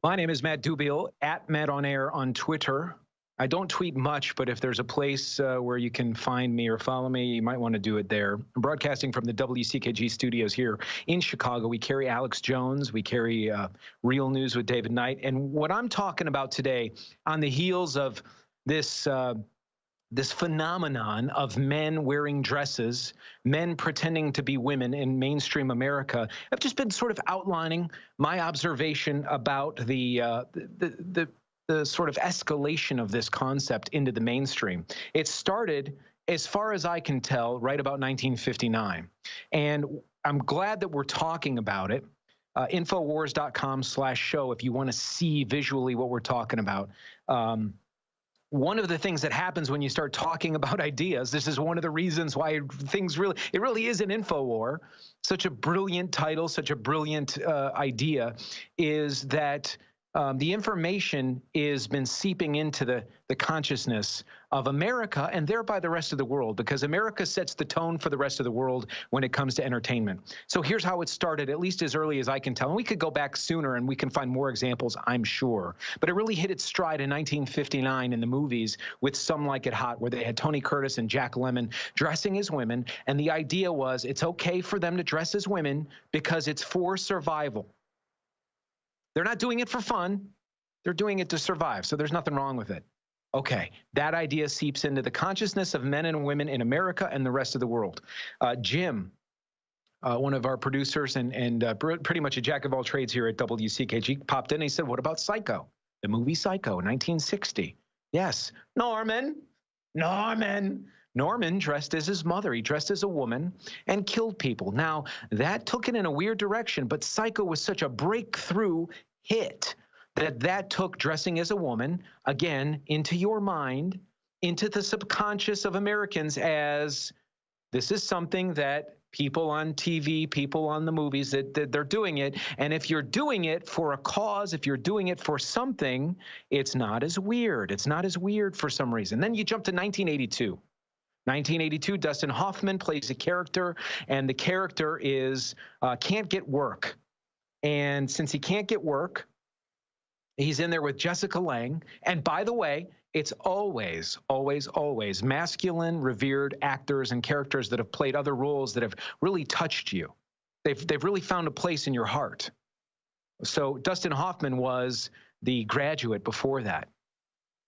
My name is Matt Dubiel, at Matt on Air on Twitter. I don't tweet much, but if there's a place where you can find me or follow me, you might want to do it there. I'm broadcasting from the WCKG studios here in Chicago. We carry Alex Jones. We carry Real News with David Knight. And what I'm talking about today, on the heels of this this phenomenon of men wearing dresses, men pretending to be women in mainstream America, I've just been sort of outlining my observation about the sort of escalation of this concept into the mainstream. It started, as far as I can tell, right about 1959. And I'm glad that we're talking about it. Infowars.com/show if you want to see visually what we're talking about. One of the things that happens when you start talking about ideas, this is one of the reasons why it really is an InfoWar, such a brilliant title, such a brilliant idea, is that the information has been seeping into the consciousness of America and thereby the rest of the world, because America sets the tone for the rest of the world when it comes to entertainment. So here's how it started, at least as early as I can tell. And we could go back sooner and we can find more examples, I'm sure. But it really hit its stride in 1959 in the movies with Some Like It Hot, where they had Tony Curtis and Jack Lemmon dressing as women. And the idea was it's okay for them to dress as women because it's for survival. They're not doing it for fun. They're doing it to survive. So there's nothing wrong with it. Okay, that idea seeps into the consciousness of men and women in America and the rest of the world. Jim, one of our producers and pretty much a jack of all trades here at WCKG, popped in and he said, what about Psycho? The movie Psycho, 1960. Yes, Norman dressed as his mother. He dressed as a woman and killed people. Now, that took it in a weird direction, but Psycho was such a breakthrough hit that took dressing as a woman, again, into your mind, into the subconscious of Americans as this is something that people on TV, people on the movies, that they're doing it. And if you're doing it for a cause, if you're doing it for something, it's not as weird. It's not as weird for some reason. Then you jump to 1982. 1982, Dustin Hoffman plays a character, and the character can't get work. And since he can't get work, he's in there with Jessica Lange. And by the way, it's always, always, always masculine, revered actors and characters that have played other roles that have really touched you. They've really found a place in your heart. So Dustin Hoffman was the Graduate before that.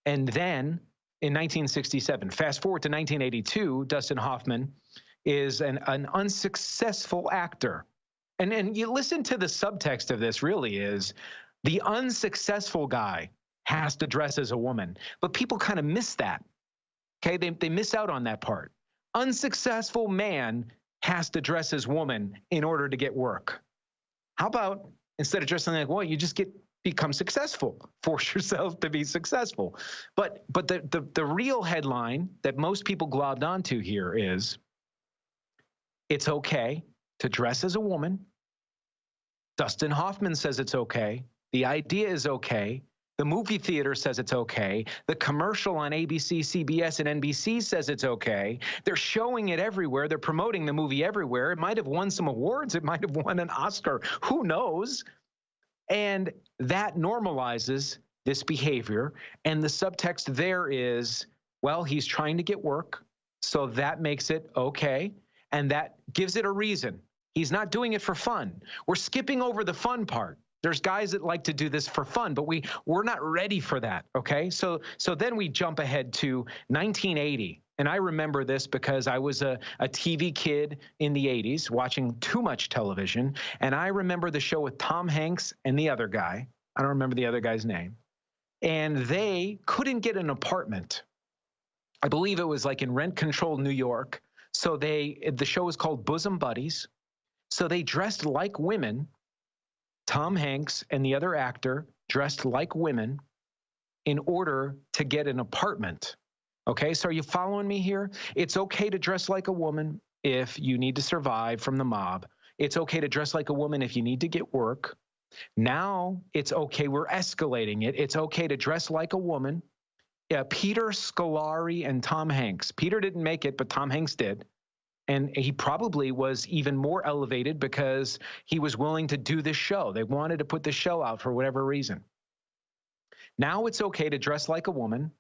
And then in 1967, fast forward to 1982, Dustin Hoffman is an unsuccessful actor. And you listen to the subtext of this really is the unsuccessful guy has to dress as a woman. But people kind of miss that. Okay, they miss out on that part. Unsuccessful man has to dress as woman in order to get work. How about instead of dressing like, well, you just become successful, force yourself to be successful. But the real headline that most people globbed onto here is it's okay to dress as a woman. Dustin Hoffman says it's okay. The idea is okay. The movie theater says it's okay. The commercial on ABC, CBS, and NBC says it's okay. They're showing it everywhere. They're promoting the movie everywhere. It might have won some awards. It might have won an Oscar. Who knows? And that normalizes this behavior. And the subtext there is, well, he's trying to get work, so that makes it okay. And that gives it a reason. He's not doing it for fun. We're skipping over the fun part. There's guys that like to do this for fun, but we're not ready for that, okay? So then we jump ahead to 1980. And I remember this because I was a TV kid in the 80s watching too much television. And I remember the show with Tom Hanks and the other guy. I don't remember the other guy's name. And they couldn't get an apartment. I believe it was like in rent-controlled New York. So the show was called Bosom Buddies. So they dressed like women. Tom Hanks and the other actor dressed like women in order to get an apartment. Okay, so are you following me here? It's okay to dress like a woman if you need to survive from the mob. It's okay to dress like a woman if you need to get work. Now it's okay, we're escalating it. It's okay to dress like a woman. Yeah, Peter Scolari and Tom Hanks. Peter didn't make it, but Tom Hanks did. And he probably was even more elevated because he was willing to do this show. They wanted to put the show out for whatever reason. Now it's okay to dress like a woman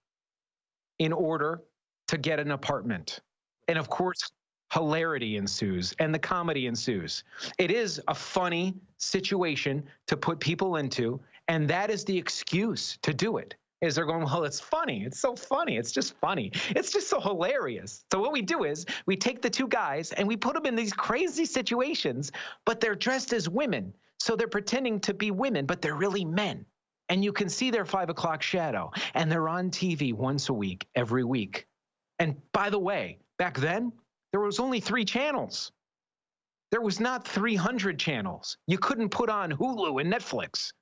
in order to get an apartment. And of course, hilarity ensues and the comedy ensues. It is a funny situation to put people into, and that is the excuse to do it. Is they're going, well, it's funny. It's so funny. It's just funny. It's just so hilarious. So what we do is we take the two guys and we put them in these crazy situations, but they're dressed as women. So they're pretending to be women, but they're really men. And you can see their 5 o'clock shadow, and they're on TV once a week, every week. And by the way, back then, there was only 3 channels. There was not 300 channels. You couldn't put on Hulu and Netflix.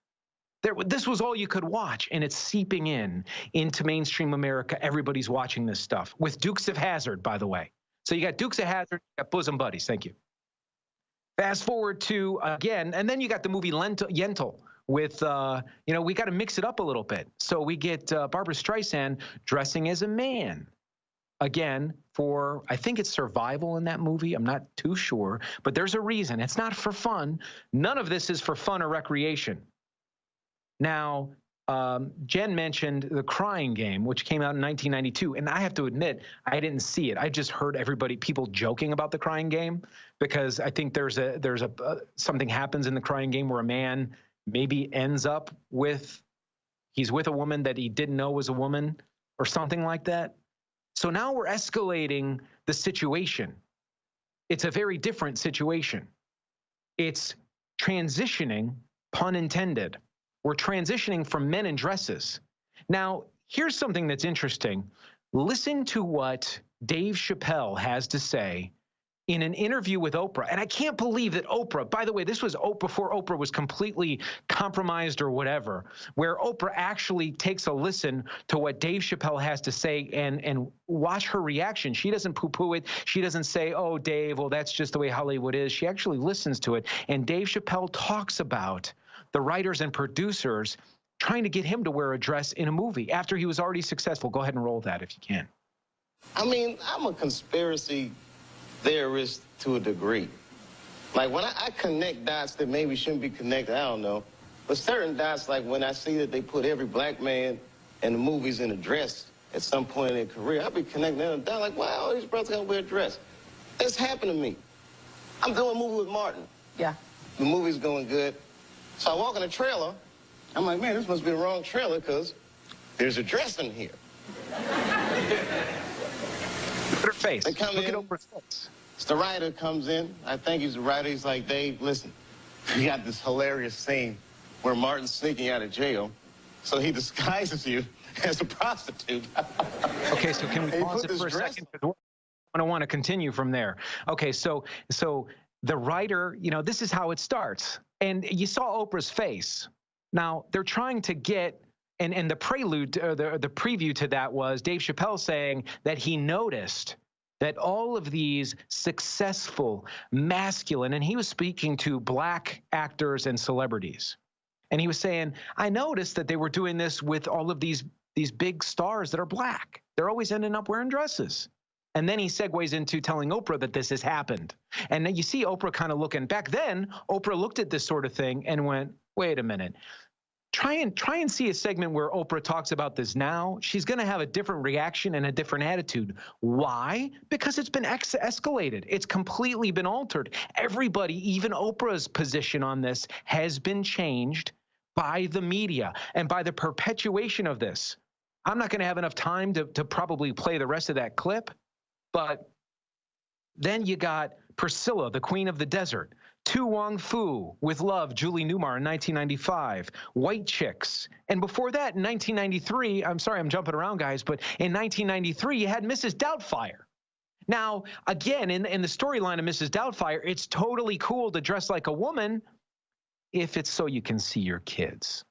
This was all you could watch, and it's seeping into mainstream America. Everybody's watching this stuff with Dukes of Hazzard, by the way. So you got Dukes of Hazzard, you got Bosom Buddies. Thank you. Fast forward to again, and then you got the movie Yentl with, we got to mix it up a little bit. So we get Barbara Streisand dressing as a man. Again, for, I think it's survival in that movie. I'm not too sure, but there's a reason. It's not for fun. None of this is for fun or recreation. Now, Jen mentioned The Crying Game, which came out in 1992, and I have to admit, I didn't see it. I just heard people joking about The Crying Game, because I think there's something happens in The Crying Game where a man maybe ends up he's with a woman that he didn't know was a woman or something like that. So now we're escalating the situation. It's a very different situation. It's transitioning, pun intended. We're transitioning from men in dresses. Now, here's something that's interesting. Listen to what Dave Chappelle has to say in an interview with Oprah. And I can't believe that Oprah, by the way, this was before Oprah was completely compromised or whatever, where Oprah actually takes a listen to what Dave Chappelle has to say and watch her reaction. She doesn't poo-poo it. She doesn't say, oh, Dave, well, that's just the way Hollywood is. She actually listens to it. And Dave Chappelle talks about the writers and producers trying to get him to wear a dress in a movie after he was already successful. Go ahead and roll that if you can. I mean, I'm a conspiracy theorist to a degree. Like, when I connect dots that maybe shouldn't be connected, I don't know. But certain dots, like when I see that they put every black man in the movies in a dress at some point in their career, I'll be connecting them down like, wow, all these brothers gotta wear a dress. It's happened to me. I'm doing a movie with Martin. Yeah. The movie's going good. So I walk in the trailer. I'm like, man, this must be the wrong trailer because there's a dress in here. Look at her face. They come Look in. at Oprah's face. The writer comes in. I think he's the writer. He's like, Dave, listen, we got this hilarious scene where Martin's sneaking out of jail. So he disguises you as a prostitute. Okay, so can we pause it for a second? I want to continue from there. Okay, so the writer, this is how it starts. And you saw Oprah's face. Now, they're trying to get, and the prelude, or the preview to that was Dave Chappelle saying that he noticed that all of these successful, masculine, and he was speaking to black actors and celebrities. And he was saying, I noticed that they were doing this with all of these big stars that are black. They're always ending up wearing dresses. And then he segues into telling Oprah that this has happened. And then you see Oprah kind of looking. Back then, Oprah looked at this sort of thing and went, wait a minute. Try and see a segment where Oprah talks about this now. She's going to have a different reaction and a different attitude. Why? Because it's been escalated. It's completely been altered. Everybody, even Oprah's position on this, has been changed by the media and by the perpetuation of this. I'm not going to have enough time to probably play the rest of that clip. But then you got Priscilla, the Queen of the Desert, Tu Wong Fu with Love, Julie Newmar in 1995, White Chicks. And before that, in 1993, I'm sorry, I'm jumping around, guys, but in 1993, you had Mrs. Doubtfire. Now, again, in the storyline of Mrs. Doubtfire, it's totally cool to dress like a woman if it's so you can see your kids.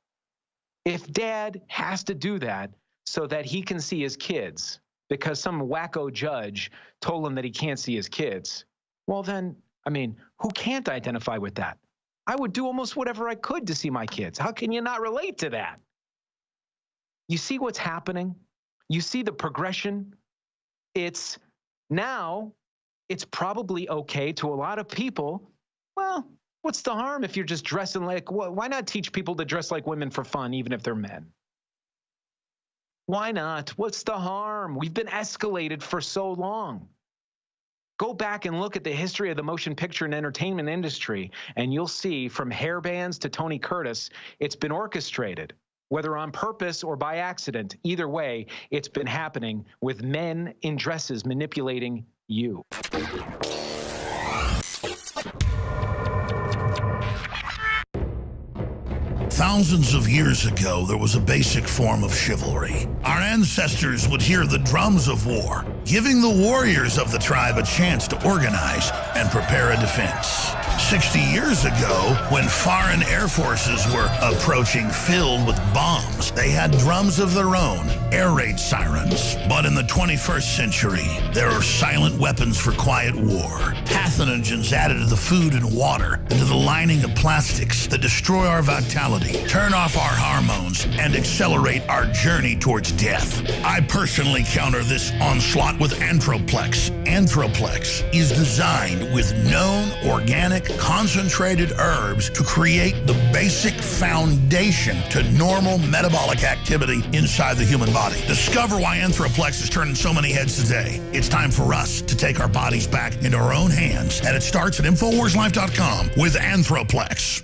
If dad has to do that so that he can see his kids, because some wacko judge told him that he can't see his kids, well then, I mean, who can't identify with that? I would do almost whatever I could to see my kids. How can you not relate to that? You see what's happening? You see the progression? It's probably okay to a lot of people. Well, what's the harm if you're just dressing like, why not teach people to dress like women for fun, even if they're men? Why not? What's the harm? We've been escalated for so long. Go back and look at the history of the motion picture and entertainment industry, and you'll see from hair bands to Tony Curtis, it's been orchestrated, whether on purpose or by accident. Either way, it's been happening with men in dresses manipulating you. Thousands of years ago, there was a basic form of chivalry. Our ancestors would hear the drums of war, giving the warriors of the tribe a chance to organize and prepare a defense. 60 years ago, when foreign air forces were approaching filled with bombs, they had drums of their own, air raid sirens. But in the 21st century, there are silent weapons for quiet war, pathogens added to the food and water, and to the lining of plastics that destroy our vitality, turn off our hormones, and accelerate our journey towards death. I personally counter this onslaught with Anthroplex. Anthroplex is designed with known organic concentrated herbs to create the basic foundation to normal metabolic activity inside the human body. Discover why Anthroplex is turning so many heads today. It's time for us to take our bodies back into our own hands, and it starts at InfoWarsLife.com with Anthroplex.